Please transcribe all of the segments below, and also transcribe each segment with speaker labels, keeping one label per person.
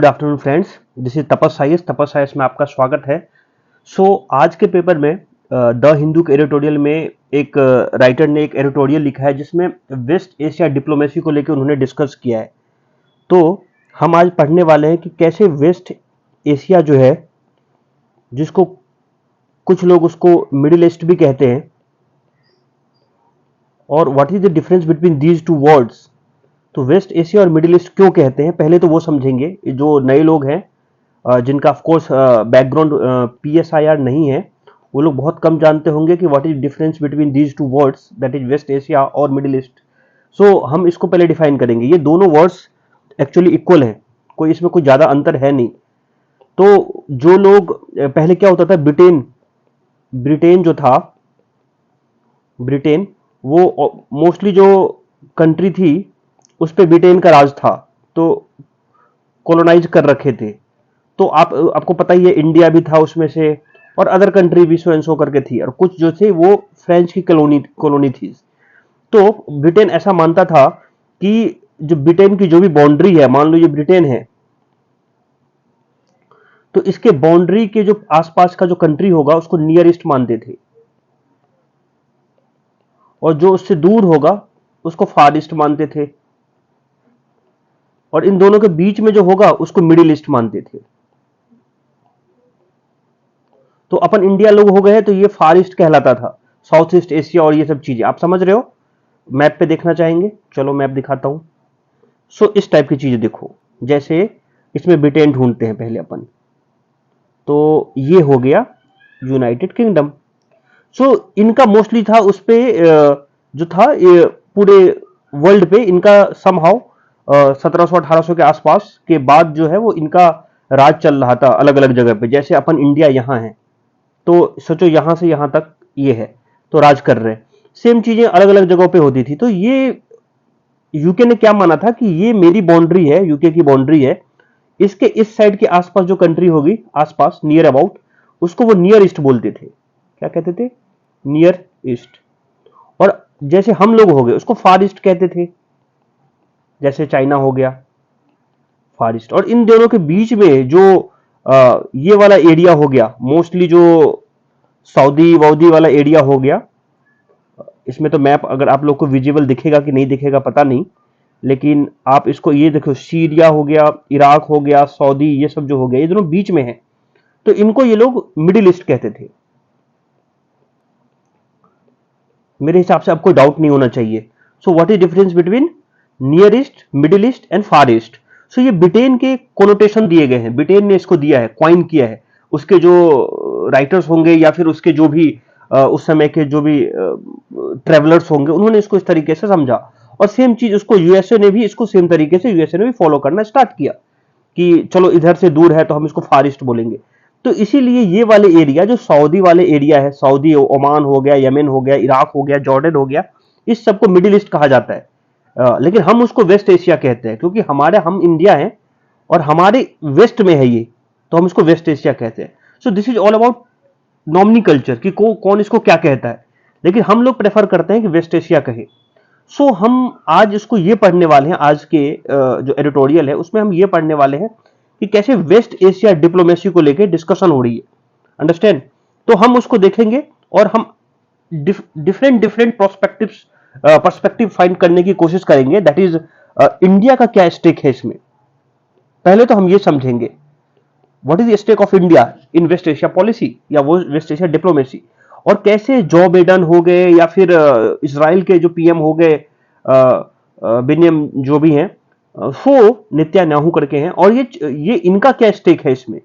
Speaker 1: Good afternoon friends, this is Tapas science में आपका स्वागत है। आज के पेपर में द हिंदू के एडिटोरियल में एक राइटर ने एक एडिटोरियल लिखा है जिसमें वेस्ट एशिया डिप्लोमेसी को लेकर उन्होंने डिस्कस किया है। तो हम आज पढ़ने वाले हैं कि कैसे वेस्ट एशिया जो है, जिसको कुछ लोग उसको मिडिल ईस्ट भी कहते हैं, और what is the difference between these two words. तो वेस्ट एशिया और मिडिल ईस्ट क्यों कहते हैं, पहले तो वो समझेंगे। जो नए लोग हैं, जिनका ऑफ कोर्स बैकग्राउंड पीएसआईआर नहीं है, वो लोग बहुत कम जानते होंगे कि what is difference between these two words, that is West Asia और मिडिल ईस्ट। हम इसको पहले डिफाइन करेंगे। ये दोनों वर्ड्स एक्चुअली इक्वल हैं, कोई इसमें कोई ज्यादा अंतर है नहीं। तो जो लोग पहले क्या होता था, ब्रिटेन ब्रिटेन जो था, ब्रिटेन वो मोस्टली जो कंट्री थी उस पे ब्रिटेन का राज था, तो कॉलोनाइज कर रखे थे। तो आपको पता ही है, इंडिया भी था उसमें से, और अदर कंट्री भी सो एंड सो करके थी, और कुछ जो थे वो फ्रेंच की कॉलोनी थी। तो ब्रिटेन ऐसा मानता था कि जो ब्रिटेन की जो भी बाउंड्री है, मान लो ये ब्रिटेन है, तो इसके बाउंड्री के जो आसपास का जो कंट्री होगा उसको नियर ईस्ट मानते थे, और जो उससे दूर होगा उसको फार ईस्ट मानते थे, और इन दोनों के बीच में जो होगा उसको मिडिल ईस्ट मानते थे। तो अपन इंडिया लोग हो गए, तो ये फार ईस्ट कहलाता था, साउथ ईस्ट एशिया और ये सब चीजें आप समझ रहे हो। मैप पे देखना चाहेंगे, चलो मैप दिखाता हूं। इस टाइप की चीजें देखो, जैसे इसमें ब्रिटेन ढूंढते हैं पहले अपन, तो ये हो गया यूनाइटेड किंगडम। इनका मोस्टली था उस पे जो था ये पूरे वर्ल्ड पे इनका समहाउ 1700-1800 के आसपास के बाद जो है वो इनका राज चल रहा था अलग अलग जगह पे। जैसे अपन इंडिया यहां है, तो सोचो यहां से यहां तक ये है, तो राज कर रहे हैं। सेम चीजें अलग अलग जगहों पे होती थी। तो ये यूके ने क्या माना था कि ये मेरी बाउंड्री है, यूके की बाउंड्री है, इसके इस साइड के आसपास जो कंट्री होगी, आसपास नियर अबाउट, उसको वो नियर ईस्ट बोलते थे। क्या कहते थे? Near east. और जैसे हम लोग हो गए उसको फार ईस्ट कहते थे, जैसे चाइना हो गया फार ईस्ट। और इन दोनों के बीच में जो ये वाला एरिया हो गया, मोस्टली जो सऊदी वऊदी वाला एरिया हो गया। इसमें तो मैप अगर आप लोग को विजिबल दिखेगा कि नहीं दिखेगा पता नहीं, लेकिन आप इसको ये देखो, सीरिया हो गया, इराक हो गया, सऊदी, ये सब जो हो गया ये दोनों बीच में है, तो इनको ये लोग मिडिल ईस्ट कहते थे। मेरे हिसाब से आपको डाउट नहीं होना चाहिए। What is difference between near east, middle east and far east. ये ब्रिटेन के कोनोटेशन दिए गए हैं, ब्रिटेन ने इसको दिया है, क्वाइन किया है। उसके जो राइटर्स होंगे या फिर उसके जो भी उस समय के जो भी ट्रेवलर्स होंगे, उन्होंने इसको इस तरीके से समझा। और सेम चीज उसको यूएसए ने भी, इसको सेम तरीके से यूएसए ने भी फॉलो करना स्टार्ट किया कि चलो इधर से दूर है तो हम इसको फार ईस्ट बोलेंगे। तो इसीलिए ये वाले एरिया जो सऊदी वाले एरिया है, सऊदी, ओमान हो गया, यमन हो गया, इराक हो गया, जॉर्डन हो गया, इस सबको मिडिल ईस्ट कहा जाता है। लेकिन हम उसको वेस्ट एशिया कहते हैं, क्योंकि हम इंडिया हैं और हमारे वेस्ट में है ये, तो हम इसको वेस्ट एशिया कहते हैं। This is all about nominee culture कि कौन इसको क्या कहता है, लेकिन हम लोग प्रेफर करते हैं कि वेस्ट एशिया कहे। हम आज इसको ये पढ़ने वाले हैं, आज के जो एडिटोरियल है उसमें हम ये पढ़ने वाले हैं कि कैसे वेस्ट एशिया डिप्लोमेसी को लेकर डिस्कशन हो रही है। अंडरस्टैंड? तो हम उसको देखेंगे और हम डिफरेंट डिफरेंट पर्सपेक्टिव फाइंड करने की कोशिश करेंगे। दैट इज इंडिया का क्या स्टेक है इसमें। पहले तो हम ये समझेंगे what is stake of India in West Asia policy या वो वेस्ट एशिया डिप्लोमेसी, और कैसे जो बिडेन हो गए या फिर इसराइल के जो पीएम हो गए, बिनियम जो भी हैं, वो नेतन्याहू करके हैं, और ये इनका क्या स्टेक है इसमें,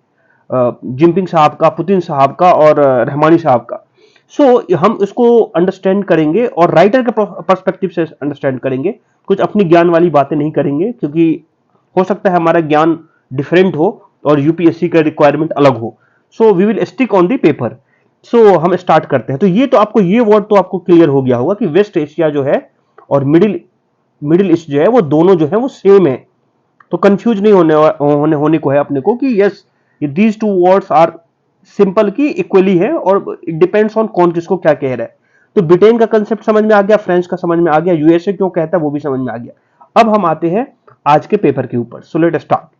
Speaker 1: जिनपिंग साहब का, पुतिन साहब का और रहमानी साहब का। हम इसको अंडरस्टैंड करेंगे और राइटर के पर्सपेक्टिव से अंडरस्टैंड करेंगे। कुछ अपनी ज्ञान वाली बातें नहीं करेंगे, क्योंकि हो सकता है हमारा ज्ञान डिफरेंट हो और यूपीएससी का रिक्वायरमेंट अलग हो। We will stick on the paper. हम स्टार्ट करते हैं। तो ये तो आपको, ये वर्ड तो आपको क्लियर हो गया होगा कि वेस्ट एशिया जो है और मिडिल ईस्ट जो है, वो दोनों जो है वो सेम है। तो कंफ्यूज नहीं होने को है अपने को कि yes, these two words are simple की इक्वली है, और इट डिपेंड्स ऑन कौन किसको क्या कह रहा है। तो ब्रिटेन का कंसेप्ट समझ में आ गया, फ्रेंच का समझ में आ गया, यूएसए क्यों कहता है वो भी समझ में आ गया। अब हम आते हैं आज के पेपर के ऊपर। So let start.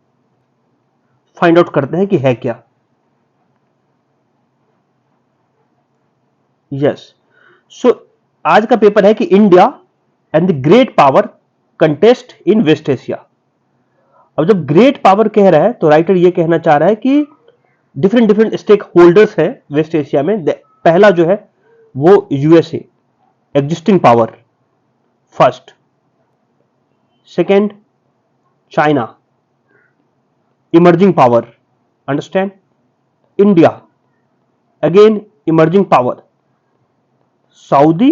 Speaker 1: Find out करते हैं कि है क्या। यस, सो आज का पेपर है कि India and the great power contest in West Asia. अब जब ग्रेट पावर कह रहा है तो राइटर ये कहना चाह रहा है कि डिफरेंट डिफरेंट स्टेक होल्डर्स है वेस्ट एशिया में। पहला जो है वो USA, existing power, first. Second China, emerging power, understand. India, again emerging power, Saudi,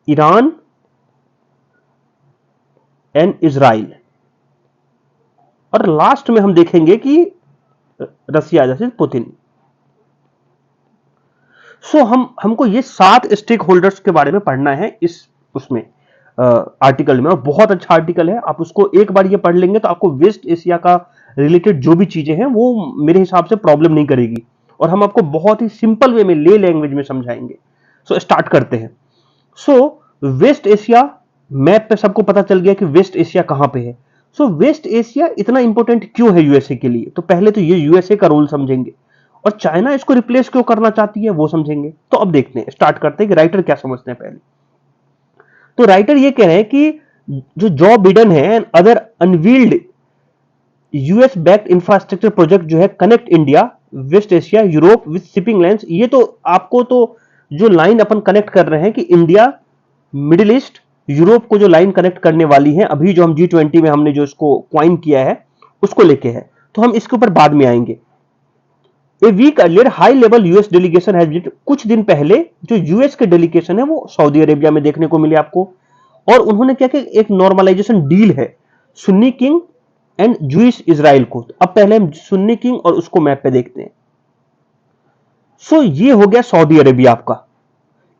Speaker 1: Iran and Israel. और लास्ट में हम देखेंगे कि रसिया जैसे पुतिन। सो हमको ये 7 स्टेक होल्डर्स के बारे में पढ़ना है इस उसमें आर्टिकल में। और बहुत अच्छा आर्टिकल है, आप उसको एक बार ये पढ़ लेंगे तो आपको वेस्ट एशिया का रिलेटेड जो भी चीजें हैं वो मेरे हिसाब से प्रॉब्लम नहीं करेगी, और हम आपको बहुत ही सिंपल वे में ले लैंग्वेज में समझाएंगे। सो स्टार्ट करते हैं। सो वेस्ट एशिया मैप पे सबको पता चल गया कि वेस्ट एशिया कहां पे है। सो वेस्ट एशिया इतना इंपॉर्टेंट क्यों है यूएसए के लिए, तो पहले तो ये यूएसए का रोल समझेंगे, और चाइना इसको रिप्लेस क्यों करना चाहती है वो समझेंगे। तो अब देखते हैं, स्टार्ट करते हैं कि राइटर क्या समझते हैं पहले। तो राइटर ये कह रहे हैं कि जो जॉ बिडेन है and other unveiled US backed infrastructure project जो है connect India, West Asia, Europe with shipping lines. ये तो आपको तो जो लाइन अपन कनेक्ट कर रहे हैं कि इंडिया, मिडिल ईस्ट, यूरोप को जो लाइन कनेक्ट करने वाली है, अभी जो हम G20 में हमने जो इसको क्वाइन किया है उसको लेके है, तो हम इसके ऊपर बाद में आएंगे। A week earlier high level US delegation has visited, कुछ दिन पहले जो यूएस के डेलीगेशन है वो सऊदी अरेबिया में देखने को मिले आपको, और उन्होंने क्या कि एक नॉर्मलाइजेशन डील है Sunni king and Jewish Israel को। अब पहले हम सुन्नी किंग और उसको मैप पे देखते हैं। सो ये हो गया सऊदी अरेबिया आपका,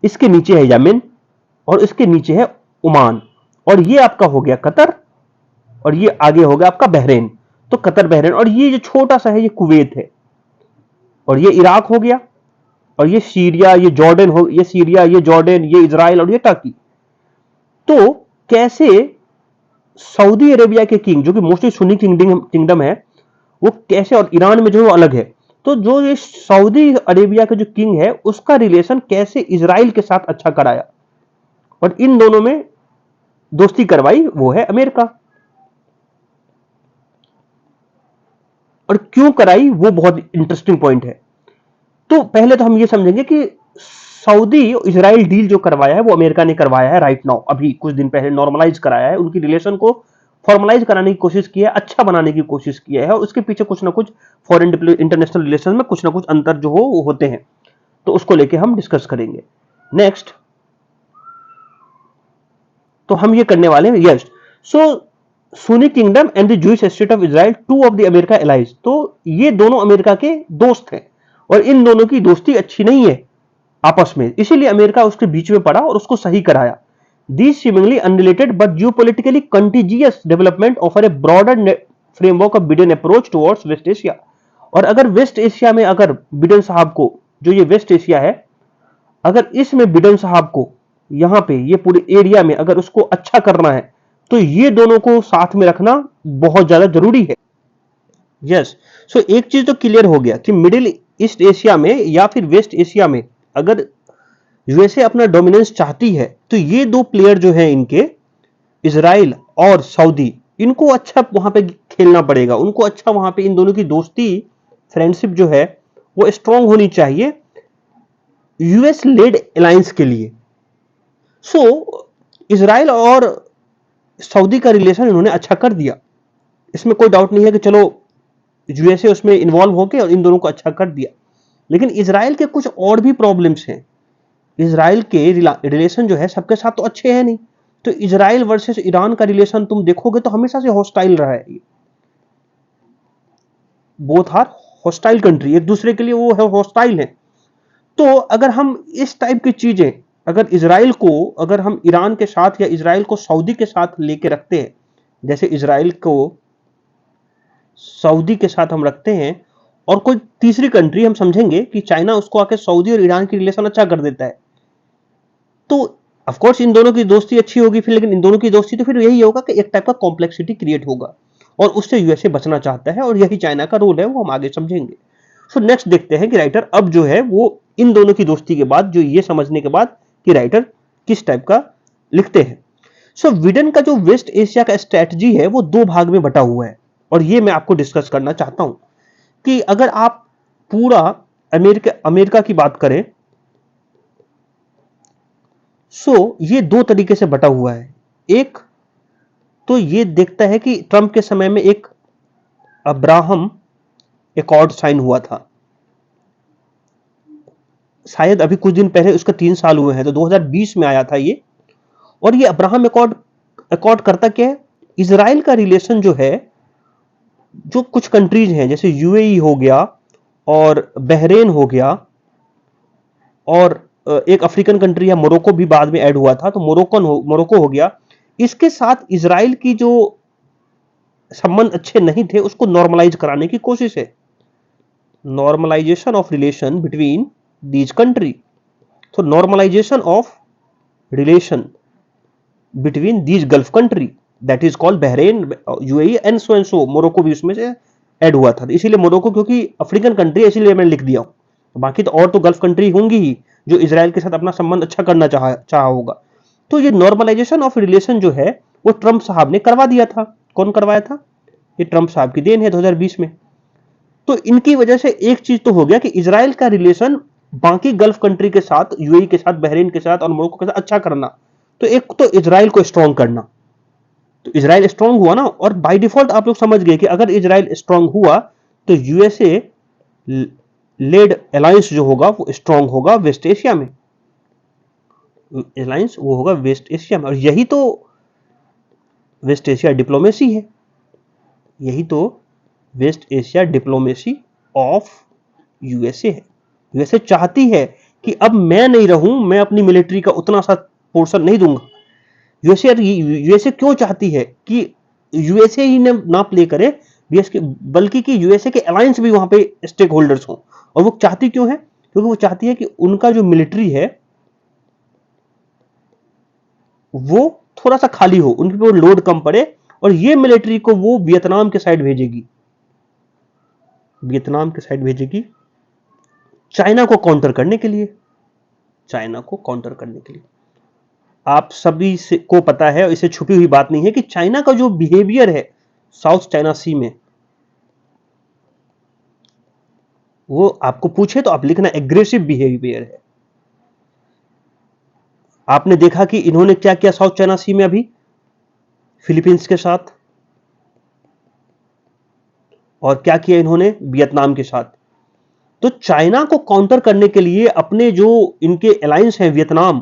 Speaker 1: इसके नीचे है यमन, और इसके नीचे है ओमान, और ये आपका हो गया कतर, और ये आगे हो गया आपका बहरीन। तो कतर, बहरीन, और ये जो छोटा सा है ये कुवैत है, और ये इराक हो गया, और ये सीरिया, ये जॉर्डन हो, ये सीरिया, ये जॉर्डन, ये इजराइल, और ये टर्की। तो कैसे सऊदी अरेबिया के किंग जो कि मोस्टली सुन्नी किंगडम है वो कैसे, और ईरान में जो वो अलग है, तो जो ये सऊदी अरेबिया का जो किंग है उसका रिलेशन कैसे इजराइल के साथ अच्छा कराया, और इन दोनों में दोस्ती करवाई वो है अमेरिका। और क्यों कराई वो बहुत इंटरेस्टिंग पॉइंट है। तो पहले तो हम ये समझेंगे कि सऊदी इजराइल डील जो करवाया है वो अमेरिका ने करवाया है राइट नाउ, अभी कुछ दिन पहले नॉर्मलाइज कराया है, उनकी रिलेशन को फॉर्मलाइज कराने की कोशिश की है, अच्छा बनाने की कोशिश की है, और उसके पीछे कुछ ना कुछ फॉरेन इंटरनेशनल रिलेशन में कुछ ना कुछ अंतर जो हो वो होते हैं, तो उसको लेके हम डिस्कस करेंगे। नेक्स्ट, तो हम ये करने वाले हैं। Yes, so Sunni kingdom and the Jewish state of Israel, two of the America allies. तो ये दोनों अमेरिका के दोस्त हैं, और इन दोनों की दोस्ती अच्छी नहीं है आपस में, इसीलिए अमेरिका उसके बीच में पड़ा और उसको सही कराया। These seemingly unrelated but geopolitically contiguous development offer a broader framework of Biden approach towards West Asia। और अगर वेस्ट एशिया में, अगर बिडेन साहब को, जो ये वेस्ट एशिया है, अगर इसमें बिडेन साहब को यहां पे ये पूरे एरिया में अगर उसको अच्छा करना है तो ये दोनों को साथ में रखना बहुत ज्यादा जरूरी है। यस, सो एक चीज तो क्लियर हो गया कि मिडिल ईस्ट एशिया में या फिर वेस्ट एशिया में अगर यूएसए अपना डोमिनेंस चाहती है तो ये दो प्लेयर जो हैं इनके, इजराइल और सऊदी, इनको अच्छा वहां पे खेलना पड़ेगा, उनको अच्छा वहां पे इन दोनों की दोस्ती, फ्रेंडशिप जो है वो स्ट्रांग होनी चाहिए यूएस लेड अलायंस के लिए। सो इजराइल और सऊदी का रिलेशन इन्होंने अच्छा कर दिया, इसमें कोई डाउट नहीं है कि चलो यूएसए उसमें इन्वॉल्व होकर और इन दोनों को अच्छा कर दिया। लेकिन इजराइल के कुछ और भी प्रॉब्लम्स हैं। इजराइल के रिलेशन जो है सबके साथ तो अच्छे हैं नहीं, तो इजराइल वर्सेस ईरान का रिलेशन तुम देखोगे तो हमेशा से हॉस्टाइल रहा है। बोथ आर हॉस्टाइल कंट्री, एक दूसरे के लिए वो है हॉस्टाइल है। तो अगर हम इस टाइप की चीजें, अगर इजराइल को, अगर हम ईरान के साथ या इजराइल को सऊदी के साथ लेके रखते हैं, जैसे इजराइल को सऊदी के साथ हम रखते हैं, और कोई तीसरी कंट्री हम समझेंगे कि चाइना उसको आके सऊदी और ईरान की रिलेशन अच्छा कर देता है, तो ऑफ कोर्स इन दोनों की दोस्ती अच्छी होगी फिर, लेकिन इन दोनों की दोस्ती तो फिर यही होगा कि एक टाइप का कॉम्प्लेक्सिटी क्रिएट होगा, और उससे यूएसए बचना चाहता है, और यही चाइना का रोल है, वो हम आगे समझेंगे। सो नेक्स्ट देखते हैं कि राइटर अब जो है वो इन दोनों की दोस्ती के बाद, जो ये समझने के बाद कि राइटर किस टाइप का लिखते हैं। सो विडन का जो वेस्ट एशिया का स्ट्रेटजी है वो दो भाग में बटा हुआ है, और ये मैं आपको डिस्कस करना चाहता हूं कि अगर आप पूरा अमेरिका की बात करें, सो ये दो तरीके से बटा हुआ है। एक तो ये देखता है कि ट्रंप के समय में एक अब्राहम एकॉर्ड साइन हुआ था, शायद अभी कुछ दिन पहले उसका 3 साल हुए हैं, तो 2020 में आया था ये। और ये अब्राहम एकॉर्ड एकॉर्ड करता क्या है, इजराइल का रिलेशन जो है, जो कुछ कंट्रीज हैं जैसे यूएई हो गया और बहरेन हो गया, और एक अफ्रीकन कंट्री है मोरक्को भी बाद में ऐड हुआ था, तो मोरक्को हो गया, इसके साथ इजराइल की जो संबंध अच्छे नहीं थे उसको नॉर्मलाइज कराने की कोशिश है, normalization of relation between these country. तो normalization of relation between these gulf country, that is called Bahrain, UAE and so Morocco भी उसमें से ऐड हुआ था। इसीलिए मोरक्को क्योंकि अफ्रीकन कंट्री है, इसीलिए मैंने लिख दिया हूं, बाकी तो और तो गल्फ कंट्री होंगी ही जो इजराइल के साथ अपना संबंध अच्छा करना चाहा होगा। तो ये नॉर्मलाइजेशन ऑफ रिलेशन जो है वो ट्रंप साहब ने करवा दिया था। कौन करवाया था? ये ट्रंप साहब की देन है 2020 में। तो इनकी वजह से एक चीज तो हो गया कि इजराइल का रिलेशन बाकी गल्फ कंट्री के साथ, यूएई के साथ, बहरीन के साथ और मोरक्को के साथ अच्छा करना। तो एक तो इजराइल को स्ट्रांग करना, तो इजराइल स्ट्रांग हुआ ना, और बाय डिफॉल्ट आप लोग समझ गए कि अगर इजराइल स्ट्रांग हुआ तो यूएसए लेड अलायंस जो होगा वो स्ट्रांग होगा वेस्ट एशिया में, अलायंस वो होगा वेस्ट एशिया में। और यही तो वेस्ट एशिया डिप्लोमेसी है, यही तो West Asia diplomacy of USA है। यूएसए चाहती है कि अब मैं नहीं रहूं, मैं अपनी मिलिट्री का उतना सा पोर्शन नहीं दूंगा। यूएसए क्यों चाहती है कि यूएसए ही ना प्ले करे बल्कि कि यूएसए के अलायंस भी वहां पे स्टेक होल्डर्स हों। और वो चाहती क्यों है? क्योंकि वो चाहती है कि उनका जो मिलिट्री है वो थोड़ा सा खाली हो, उनके ऊपर लोड कम पड़े, और ये मिलिट्री को वो वियतनाम के साइड भेजेगी, वियतनाम के साइड भेजेगी चाइना को काउंटर करने के लिए, चाइना को काउंटर करने के लिए। आप सभी को पता है, इसे छुपी हुई बात नहीं है कि चाइना का जो बिहेवियर है साउथ चाइना सी में, वो आपको पूछे तो आप लिखना एग्रेसिव बिहेवियर है। आपने देखा कि इन्होंने क्या किया साउथ चाइना सी में अभी फिलीपींस के साथ, और क्या किया इन्होंने वियतनाम के साथ। तो चाइना को काउंटर करने के लिए अपने जो इनके अलायंस हैं वियतनाम,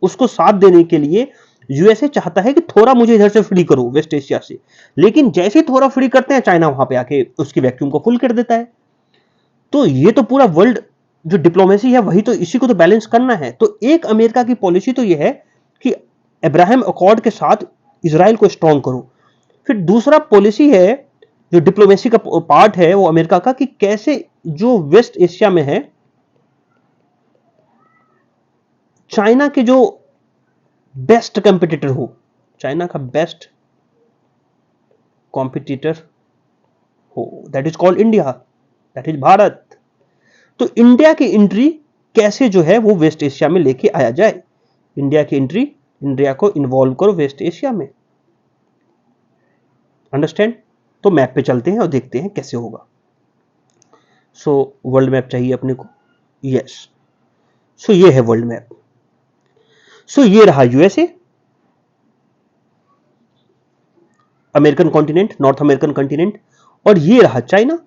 Speaker 1: उसको साथ देने के लिए यूएसए चाहता है कि थोड़ा मुझे इधर से फ्री करो वेस्ट एशिया से, लेकिन जैसे ही थोड़ा फ्री करते हैं चाइना वहां पे आके उसकी वैक्यूम को फुल कर देता है। तो ये तो पूरा वर्ल्ड जो डिप्लोमेसी है वही तो, इसी को तो बैलेंस करना है। तो एक अमेरिका की पॉलिसी तो यह है कि अब्राहम अकॉर्ड के साथ इसराइल को स्ट्रांग करो। फिर दूसरा पॉलिसी है जो डिप्लोमेसी का पार्ट है वो अमेरिका का, कि कैसे जो वेस्ट एशिया में है चाइना के जो बेस्ट कंपटीटर हो, चाइना का बेस्ट कॉम्पिटिटर हो, that is called India, that is Bharat. तो इंडिया की एंट्री कैसे जो है वो वेस्ट एशिया में लेके आया जाए, इंडिया की एंट्री, इंडिया को इन्वॉल्व करो वेस्ट एशिया में। अंडरस्टैंड? तो मैप पे चलते हैं और देखते हैं कैसे होगा। सो वर्ल्ड मैप चाहिए अपने को, यस। सो ये है वर्ल्ड मैप। सो ये रहा USA, American continent, north American continent, और ये रहा चाइना।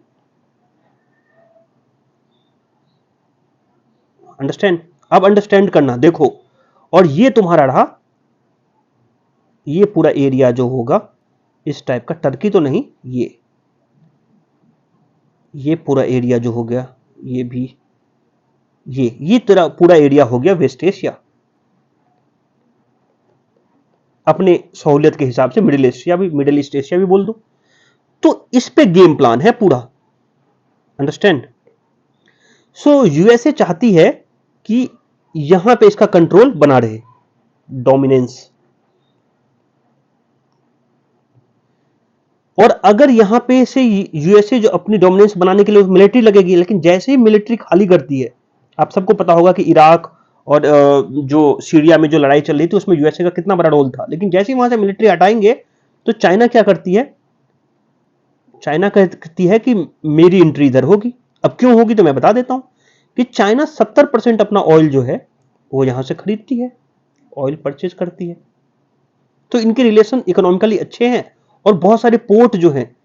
Speaker 1: अंडरस्टैंड? अब अंडरस्टैंड करना, देखो, और ये तुम्हारा रहा, ये पूरा एरिया जो होगा इस टाइप का, टर्की तो नहीं, ये पूरा एरिया जो हो गया, ये भी, ये तेरा पूरा एरिया हो गया वेस्ट एशिया। अपने सहूलियत के हिसाब से मिडिल ईस्ट एशिया भी बोल दो। तो इस पे गेम प्लान है पूरा। अंडरस्टैंड? सो यूएसए चाहती है कि यहां पे इसका कंट्रोल बना रहे, डोमिनेंस। और अगर यहां पे से यूएसए जो अपनी डोमिनेंस बनाने के लिए मिलिट्री लगेगी, लेकिन जैसे ही मिलिट्री खाली करती है, आप सबको पता होगा कि इराक और जो सीरिया में जो लड़ाई चल रही थी उसमें यूएसए का कितना बड़ा रोल था, लेकिन जैसे ही वहां से मिलिट्री हटाएंगे तो चाइना क्या करती है, चाइना कहती है कि मेरी एंट्री इधर होगी। अब क्यों होगी तो मैं बता देता हूं कि चाइना 70% अपना ऑयल जो है वो यहां से खरीदती है, ऑयल परचेज करती है, तो इनके रिलेशन इकोनॉमिकली अच्छे हैं। और बहुत सारे पोर्ट जो हैं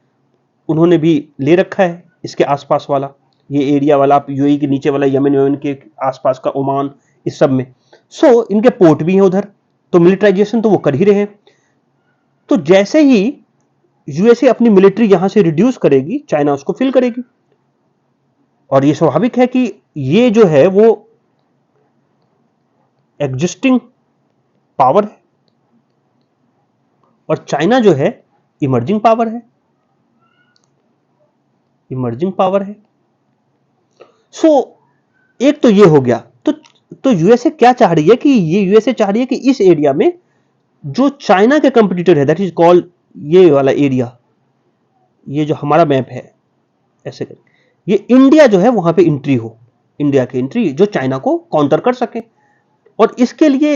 Speaker 1: उन्होंने भी ले रखा है इसके आसपास वाला, ये एरिया वाला, आप यूएई के नीचे वाला यमन के आसपास का ओमान, इस सब में। सो इनके पोर्ट भी हैं उधर, तो मिलिटराइजेशन तो वो कर ही रहे हैं। तो जैसे ही यूएसए अपनी मिलिट्री यहां से रिड्यूस करेगी, चाइना उसको फिल करेगी। और ये स्वाभाविक है कि ये जो है वो एग्जिस्टिंग पावर है और चाइना जो है इमर्जिंग पावर है, इमर्जिंग पावर है। सो एक तो ये हो गया। तो यूएसए क्या चाह रही है कि ये यूएसए चाह रही है कि इस एरिया में जो चाइना के कंपटीटर है, दैट इज कॉल्ड, ये वाला एरिया, ये जो हमारा मैप है ऐसे कर, ये इंडिया जो है वहां पे एंट्री हो, इंडिया की एंट्री जो चाइना को काउंटर कर सके। और इसके लिए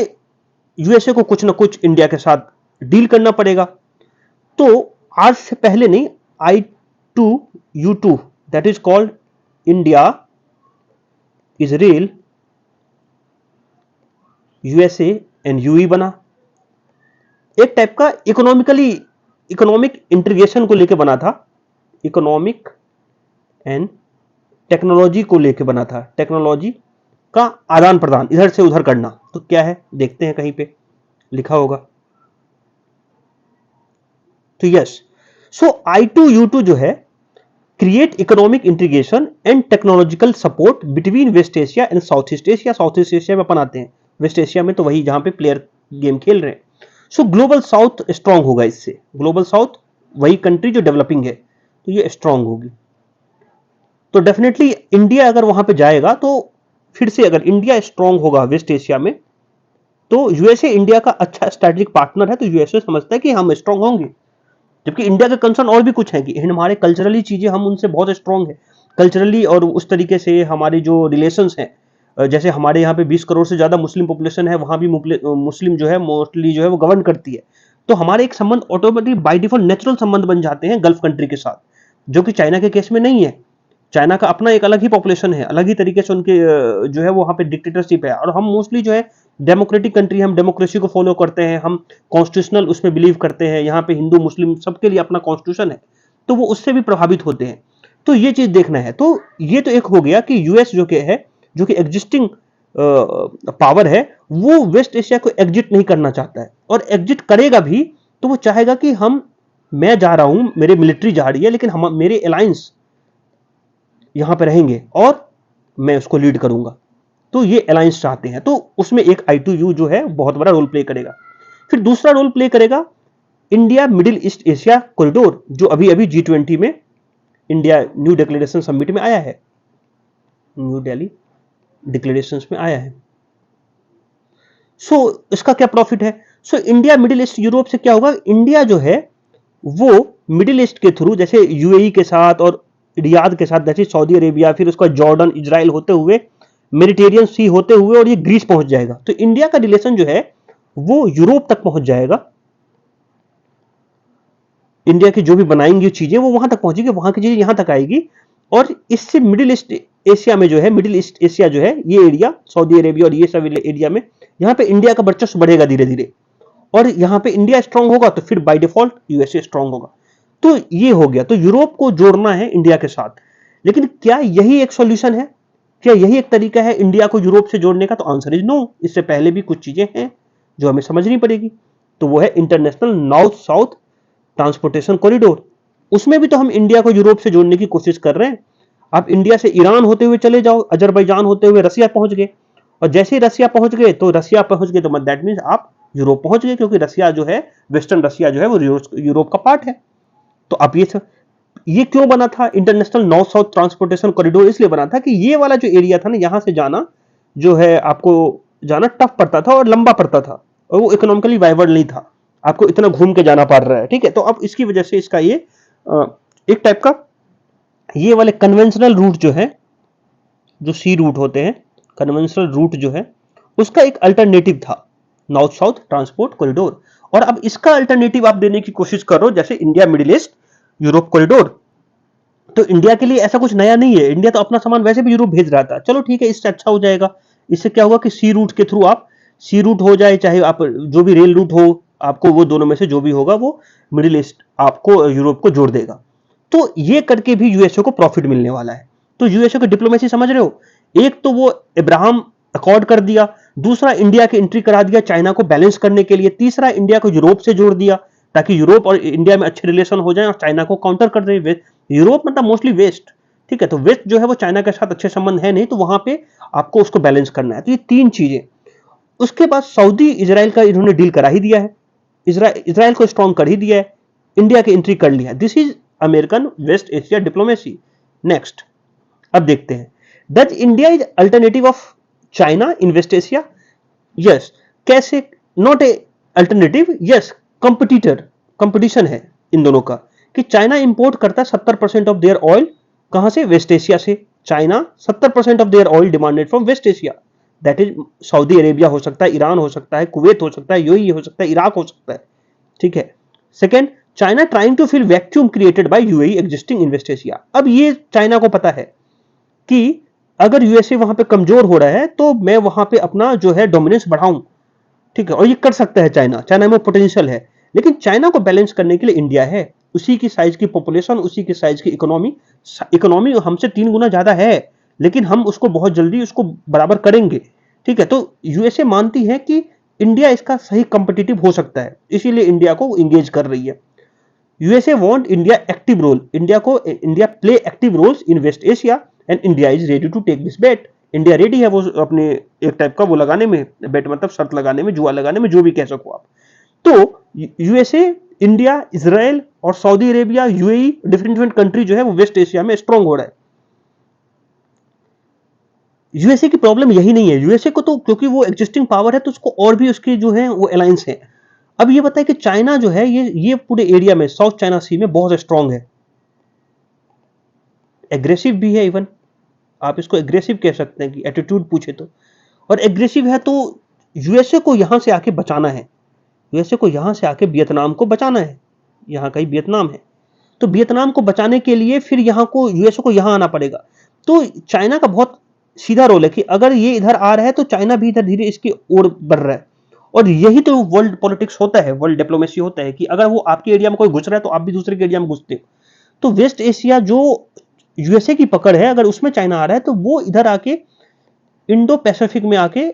Speaker 1: यूएसए को कुछ ना कुछ इंडिया के साथ डील करना पड़ेगा। तो आज से पहले नहीं, I2U2 that is called India, Israel, USA and UAE बना। एक टाइप का इकोनॉमिक इंटीग्रेशन को लेकर बना था, इकोनॉमिक एंड टेक्नोलॉजी को लेकर बना था, टेक्नोलॉजी का आदान प्रदान इधर से उधर करना। तो क्या है देखते हैं, कहीं पे लिखा होगा। तो यस, सो I2U2 जो है, create economic integration and technological support between West Asia and South East Asia. South East Asia में अपन आते हैं, वेस्ट एशिया में तो वही जहां पे प्लेयर गेम खेल रहे हैं। सो ग्लोबल साउथ स्ट्रांग होगा इससे, ग्लोबल साउथ वही कंट्री जो डेवलपिंग है, तो ये स्ट्रांग होगी। तो डेफिनेटली इंडिया अगर वहां पे जाएगा, तो फिर से अगर इंडिया स्ट्रांग होगा वेस्ट एशिया में, तो यूएसए इंडिया का अच्छा स्ट्रेटेजिक पार्टनर है, तो यूएसए समझता है कि हम स्ट्रांग होंगे। जबकि इंडिया का कंसर्न और भी कुछ है कि हमारे कल्चरली चीजें हम उनसे बहुत स्ट्रांग है कल्चरली, और उस तरीके से हमारे जो रिलेशंस हैं, जैसे हमारे यहाँ पे 20 करोड़ से ज्यादा मुस्लिम पॉपुलेशन है, वहां भी मुस्लिम जो है मोस्टली जो है वो गवर्न करती है। तो हमारे एक संबंध ऑटोमेटिक बाय डिफॉल्ट नेचुरल संबंध बन जाते हैं गल्फ कंट्री के साथ, जो कि चाइना के केस में नहीं है। चाइना का अपना एक अलग ही पॉपुलेशन है, अलग ही तरीके से उनके जो है वो वहां पे डिक्टेटरशिप है, और हम मोस्टली जो है डेमोक्रेटिक कंट्री, हम डेमोक्रेसी को फॉलो करते हैं, हम कॉन्स्टिट्यूशनल उसमें बिलीव करते हैं, यहाँ पे हिंदू मुस्लिम सबके लिए अपना कॉन्स्टिट्यूशन है, तो वो उससे भी प्रभावित होते हैं। तो ये चीज देखना है। तो ये तो एक हो गया कि यूएस जो कि है, जो कि एग्जिस्टिंग पावर है, वो वेस्ट एशिया को एग्जिट नहीं करना चाहता है, और एग्जिट करेगा भी तो वो चाहेगा कि मैं जा रहा हूं, मेरे मिलिट्री जा रही है, लेकिन हम मेरे अलायंस यहां पे रहेंगे और मैं उसको लीड करूंगा। तो ये अलायंस चाहते हैं, तो उसमें एक I2U जो है बहुत बड़ा रोल प्ले करेगा। फिर दूसरा रोल प्ले करेगा India middle east Asia corridor, जो अभी अभी G20 में इंडिया न्यू डिक्लेरेशन समिट में आया है, न्यू दिल्ली डिक्लेरेशंस में आया है। सो इसका क्या प्रॉफिट है? So India middle east Europe से क्या होगा, इंडिया जो है वो मिडिल ईस्ट के थ्रू, जैसे यूएई के साथ और रियाद के साथ, जैसे सऊदी अरेबिया, फिर उसका जॉर्डन, इजराइल होते हुए, मेडिटेरियन सी होते हुए, और ये ग्रीस पहुंच जाएगा। तो इंडिया का रिलेशन जो है वो यूरोप तक पहुंच जाएगा। इंडिया की जो भी बनाएंगी चीजें वो वहां तक पहुंचेगी, वहां की चीजें यहां तक आएगी। और इससे मिडिल ईस्ट एशिया में जो है, मिडिल ईस्ट एशिया जो है, ये एरिया सऊदी अरेबिया और ये सब एरिया में, यहाँ पे इंडिया का वर्चस्व बढ़ेगा धीरे धीरे, और यहाँ पे इंडिया स्ट्रांग होगा तो फिर बाय डिफॉल्ट यूएसए स्ट्रांग होगा। तो ये हो गया। तो यूरोप को जोड़ना है इंडिया के साथ, लेकिन क्या यही एक सॉल्यूशन है? क्या यही एक तरीका है इंडिया को यूरोप से जोड़ने का? तो आंसर इज नो। इससे पहले भी कुछ चीजें हैं जो हमें समझनी पड़ेगी। तो वो है international north south transportation corridor. उसमें भी तो हम इंडिया को यूरोप से जोड़ने की कोशिश कर रहे हैं। आप इंडिया से ईरान होते हुए चले जाओ, अजरबैजान होते हुए रसिया पहुंच गए, और जैसे ही रसिया पहुंच गए तो दैट मीन्स आप यूरोप पहुंच गए, क्योंकि रसिया जो है, वेस्टर्न रसिया जो है वो यूरोप का पार्ट है। तो अब ये क्यों बना था international north south transportation corridor? इसलिए बना था कि ये वाला जो एरिया था ना, यहां से जाना जो है, आपको जाना टफ पड़ता था और लंबा पड़ता था, और वो इकोनॉमिकली वाइबल नहीं था, आपको इतना घूम के जाना पड़ रहा है। ठीक है, तो अब इसकी वजह से इसका ये एक टाइप का ये वाले कन्वेंशनल रूट जो है, जो सी रूट होते हैं, कन्वेंशनल रूट जो है उसका एक अल्टरनेटिव था, नॉर्थ साउथ ट्रांसपोर्ट कॉरिडोर। और अब इसका अल्टरनेटिव आप देने की कोशिश करो, जैसे India middle east Europe corridor. तो इंडिया के लिए ऐसा कुछ नया नहीं है, इंडिया तो अपना सामान वैसे भी यूरोप भेज रहा था, चलो ठीक है, इससे अच्छा हो जाएगा। इससे क्या होगा कि सी रूट के थ्रू आप, सी रूट हो जाए चाहे आप जो भी रेल रूट हो, आपको वो दोनों में से जो भी होगा वो मिडिल ईस्ट आपको यूरोप को जोड़ देगा। तो ये करके भी यूएसए को प्रॉफिट मिलने वाला है। तो यूएसए की डिप्लोमेसी समझ रहे हो, एक तो वो अब्राहम अकॉर्ड कर दिया, दूसरा इंडिया की एंट्री करा दिया चाइना को बैलेंस करने के लिए, तीसरा इंडिया को यूरोप से जोड़ दिया ताकि यूरोप और इंडिया में अच्छे रिलेशन हो जाए और चाइना को काउंटर कर दे। यूरोप मतलब मोस्टली वेस्ट, ठीक है, तो वेस्ट जो है वो चाइना के साथ अच्छे संबंध है नहीं, तो वहां पे आपको उसको बैलेंस करना है। तो ये तीन चीजें। उसके बाद सऊदी इजराइल का इन्होंने डील करा ही दिया है, इजराइल को स्ट्रॉन्ग कर ही दिया है, इंडिया की एंट्री कर लिया। This is American West Asia diplomacy. Next अब देखते हैं, does India is alternative of China in West Asia? Yes. कैसे? Not a alternative, yes, competitor, competition है इन दोनों का। कि चाइना इंपोर्ट करता है 70% ऑफ देयर ऑयल, कहां से? वेस्ट एशिया से। China 70% of their oil demanded from West Asia, that is Saudi Arabia हो सकता है, ईरान हो सकता है, कुवैत हो सकता है, यूएई हो सकता है, इराक हो सकता है, ठीक है। Second, China trying to fill vacuum created by UAE existing in West Asia. अब ये चाइना को पता है कि अगर यूएसए वहां पे कमजोर हो रहा है तो मैं वहां पे अपना जो है डोमिनेंस बढ़ाऊं, ठीक है, और ये कर सकता है चाइना, चाइना में पोटेंशियल है। लेकिन चाइना को बैलेंस करने के लिए इंडिया है, उसी की साइज की पॉपुलेशन, उसी की साइज की इकोनॉमी, इकोनॉमी हमसे 3 गुना ज्यादा है, लेकिन हम उसको बहुत जल्दी उसको बराबर करेंगे, ठीक है। तो यूएसए मानती है कि इंडिया इसका सही कंपिटिटिव हो सकता है, इसीलिए इंडिया को इंगेज कर रही है। USA want India active role, India play active roles in West Asia and India is ready to take this bet. India रेडी है वो अपने एक टाइप का वो लगाने में, बेट मतलब शर्त लगाने में, जुआ लगाने में, जो भी कह सको आप। तो यूएसए, इंडिया, इजराइल और Saudi Arabia, UAE, different country जो है वो वेस्ट एशिया में स्ट्रांग हो रहा है। यूएसए की प्रॉब्लम यही नहीं है, यूएसए को तो क्योंकि वो एग्जिस्टिंग पावर है तो उसको और भी उसकी जो है वो अलायंस है। अब ये बताए कि चाइना जो है ये पूरे एरिया में, साउथ चाइना सी में बहुत स्ट्रांग है, एग्रेसिव भी है, इवन आप इसको एग्रेसिव कह सकते हैं कि एटीट्यूड पूछे तो। और एग्रेसिव है तो यूएसए को यहां से आके बचाना है, यूएसए को यहां से आके वियतनाम को बचाना है, यहां का ही वियतनाम है, तो वियतनाम को बचाने के लिए फिर यहां को यूएसए को यहां आना पड़ेगा। तो चाइना का बहुत सीधा रोल है कि अगर ये इधर आ रहा है तो चाइना भी इधर धीरे इसकी ओर बढ़ रहा है। और यही तो वर्ल्ड पॉलिटिक्स होता है, वर्ल्ड डिप्लोमेसी होता है कि अगर वो आपके एरिया में कोई घुस रहा है तो आप भी दूसरे के एरिया में घुसते हो। तो वेस्ट एशिया जो यूएसए की पकड़ है, अगर उसमें चाइना आ रहा है तो वो इधर आके इंडो पैसिफिक में आके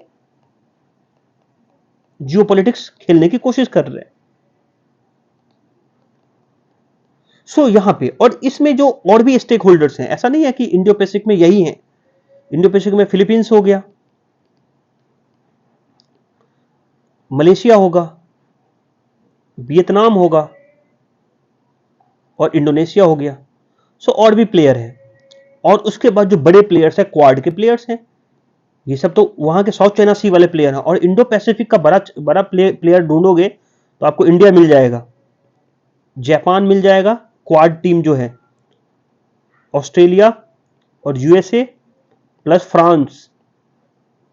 Speaker 1: जियोपॉलिटिक्स खेलने की कोशिश कर रहे हैं। सो यहां पे और इसमें जो और भी स्टेक होल्डर्स हैं, ऐसा नहीं है कि इंडो पैसिफिक में यही है, इंडो पैसिफिक में फिलीपींस हो गया, मलेशिया होगा, वियतनाम होगा और इंडोनेशिया हो गया। सो और भी प्लेयर है। और उसके बाद जो बड़े प्लेयर्स हैं, क्वाड के प्लेयर्स हैं, ये सब तो वहां के साउथ चाइना सी वाले प्लेयर हैं। और इंडो पैसिफिक का बड़ा प्लेयर ढूंढोगे तो आपको इंडिया मिल जाएगा, जापान मिल जाएगा, क्वाड टीम जो है, ऑस्ट्रेलिया और USA plus France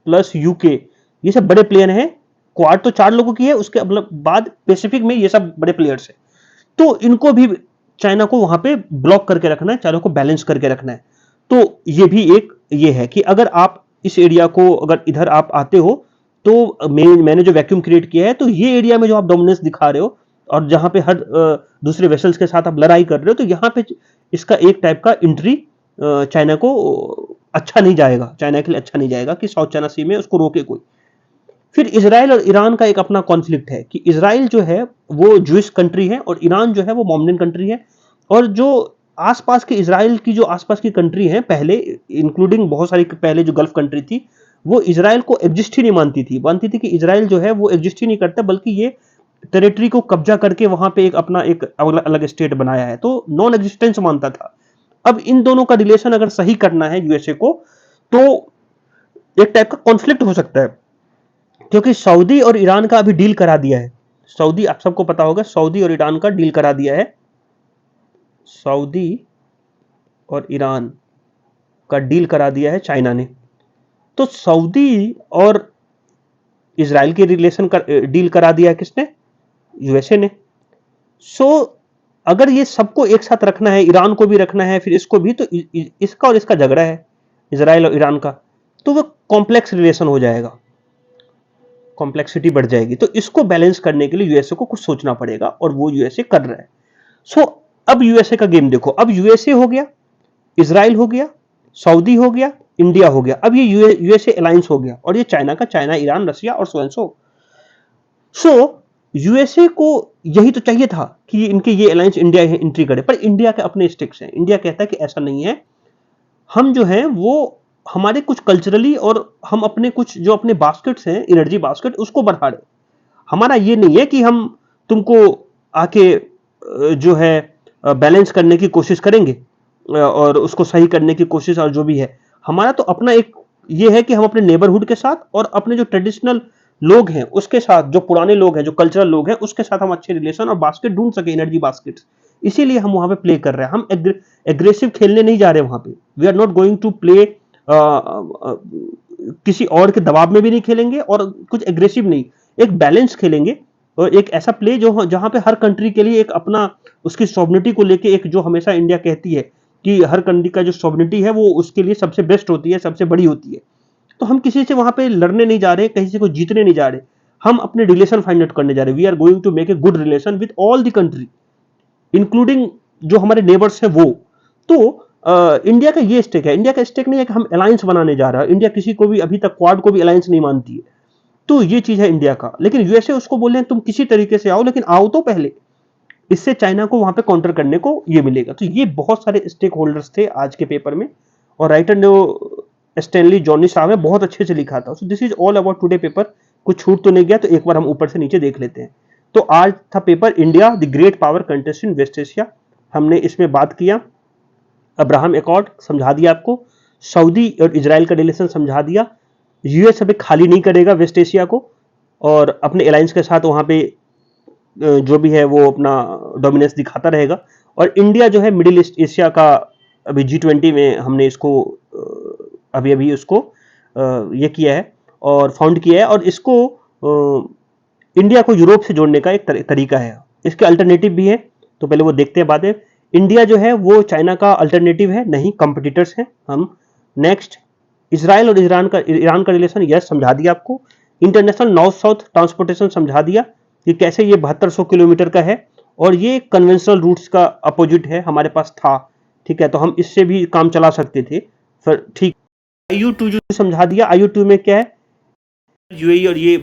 Speaker 1: plus UK, ये सब बड़े प्लेयर हैं। क्वाड तो 4 लोगों की है, उसके बाद पैसिफिक में ये सब बड़े प्लेयर्स हैं। तो इनको भी चाइना को वहां पे ब्लॉक करके रखना है, चाइना को बैलेंस करके रखना है। तो ये भी एक ये है कि अगर आप इस एरिया को, अगर इधर आप आते हो तो मैंने जो वैक्यूम क्रिएट किया है, तो ये एरिया में जो आप डोमिनेंस दिखा रहे हो और जहां पे हर दूसरे वेसल्स के साथ आप लड़ाई कर रहे हो, तो यहां पे इसका एक टाइप का एंट्री चाइना को अच्छा नहीं जाएगा, चाइना के लिए अच्छा नहीं जाएगा कि साउथ चाइना सी में उसको रोके कोई। फिर इजराइल और ईरान का एक अपना कॉन्फ्लिक्ट है कि इजराइल जो है वो जूइश कंट्री है और ईरान जो है वो मोमेडन कंट्री है। और जो आसपास के इजराइल की जो आसपास की कंट्री है पहले, इंक्लूडिंग बहुत सारी पहले जो गल्फ कंट्री थी, वो इजराइल को एग्जिस्ट ही नहीं मानती थी कि इजराइल जो है वो एग्जिस्ट ही नहीं करता, बल्कि ये टेरिटरी को कब्जा करके वहां पे एक अपना एक अलग स्टेट बनाया है, तो नॉन एग्जिस्टेंस मानता था। अब इन दोनों का रिलेशन अगर सही करना है यूएसए को, तो एक टाइप का कॉन्फ्लिक्ट हो सकता है, क्योंकि सऊदी और ईरान का अभी डील करा दिया है। सऊदी, आप सबको पता होगा, सऊदी और ईरान का डील करा दिया है सऊदी और ईरान का डील करा दिया है चाइना ने। तो सऊदी और इजराइल के रिलेशन का डील करा दिया है किसने? यूएसए ने। सो अगर ये सबको एक साथ रखना है, ईरान को भी रखना है, फिर इसको भी, तो इसका और इसका झगड़ा है, इजराइल और ईरान का, तो वो कॉम्प्लेक्स रिलेशन हो जाएगा, कॉम्प्लेक्सिटी बढ़ जाएगी। तो इसको बैलेंस करने के लिए यूएसए को कुछ सोचना पड़ेगा और वो यूएसए कर रहा है। सो अब यूएसए का गेम देखो, अब यूएसए हो गया, इजराइल हो गया, सऊदी हो गया, इंडिया हो गया, अब ये यूएसए अलायंस हो गया, और ये चाइना का, चाइना, ईरान, रसिया और so and so. So USA को यही तो चाहिए था कि इनके ये अलायंस इंडिया एंट्री करे, पर इंडिया के अपने स्टिक्स हैं। इंडिया कहता है कि ऐसा नहीं है, हम जो है वो हमारे कुछ कल्चरली और हम अपने कुछ जो अपने बास्केट्स हैं, एनर्जी बास्केट, उसको बढ़ा रहे। हमारा ये नहीं है कि हम तुमको आके जो है बैलेंस करने की कोशिश करेंगे और उसको सही करने की कोशिश, और जो भी है हमारा तो अपना एक ये है कि हम अपने नेबरहुड के साथ और अपने जो ट्रेडिशनल लोग हैं उसके साथ, जो पुराने लोग हैं, जो कल्चरल लोग हैं, उसके साथ हम अच्छे रिलेशन और बास्केट ढूंढ सके, एनर्जी बास्केट। इसीलिए हम वहां पे प्ले कर रहे हैं। हम एग्रेसिव खेलने नहीं जा रहे वहां पे। We are not going to play किसी और के दबाव में भी नहीं खेलेंगे और कुछ एग्रेसिव नहीं, एक बैलेंस खेलेंगे, और एक ऐसा प्ले जो जहां पे हर कंट्री के लिए एक अपना उसकी सॉवरेनिटी को लेके, एक जो हमेशा इंडिया कहती है कि हर कंट्री का जो सॉवरेनिटी है वो उसके लिए सबसे बेस्ट होती है, सबसे बड़ी होती है। तो हम किसी से वहां पे लड़ने नहीं जा रहे, कहीं से कोई जीतने नहीं जा रहे, हम अपने रिलेशन फाइंड आउट करने जा रहे। We are going to make a good relation with all the country, including जो हमारे नेबर्स है वो। तो इंडिया का ये स्टेक है। इंडिया का स्टेक नहीं है कि हम अलायंस बनाने जा रहा है। इंडिया किसी को भी अभी तक क्वाड को भी अलायंस नहीं मानती है। तो ये चीज है इंडिया का। लेकिन यूएसए उसको बोल रहे हैं तुम किसी तरीके से आओ, लेकिन आओ तो पहले, इससे चाइना को वहां पे काउंटर करने को ये मिलेगा। तो ये बहुत सारे स्टेक होल्डर्स थे आज के पेपर में, और राइटर जो स्टैनली जॉनी साहब है बहुत अच्छे से लिखा था। So this is all about today paper. कुछ छूट तो नहीं गया, तो एक बार हम ऊपर से नीचे देख लेते हैं। तो आज था paper India the great power contest in West Asia. हमने इसमें बात किया, अब्राहम एकॉर्ड समझा दिया आपको, सऊदी और इजराइल का रिलेशन समझा दिया, यूएस अभी खाली नहीं करेगा वेस्ट एशिया को, और अपने अलायंस के साथ वहां पे जो भी है वो अपना डोमिनेंस दिखाता रहेगा। और इंडिया जो है मिडिल ईस्ट एशिया का अभी G20 में हमने इसको अभी अभी उसको ये किया है और फाउंड किया है, और इसको इंडिया को यूरोप से जोड़ने का एक तरीका है। इसके अल्टरनेटिव भी है, तो पहले वो देखते हैं बाद में। इंडिया जो है वो चाइना का अल्टरनेटिव है नहीं, कंपटीटर्स हैं हम। नेक्स्ट, इजराइल और ईरान का रिलेशन, यस समझा दिया आपको। इंटरनेशनल नॉर्थ साउथ ट्रांसपोर्टेशन समझा दिया कि कैसे ये 7200 किलोमीटर का है, और ये कन्वेंशनल रूट्स का अपोजिट है, हमारे पास था, ठीक है, तो हम इससे भी काम चला सकते थे फिर, ठीक। IU2 जो समझा दिया, IU2 में क्या है, यूएई और ये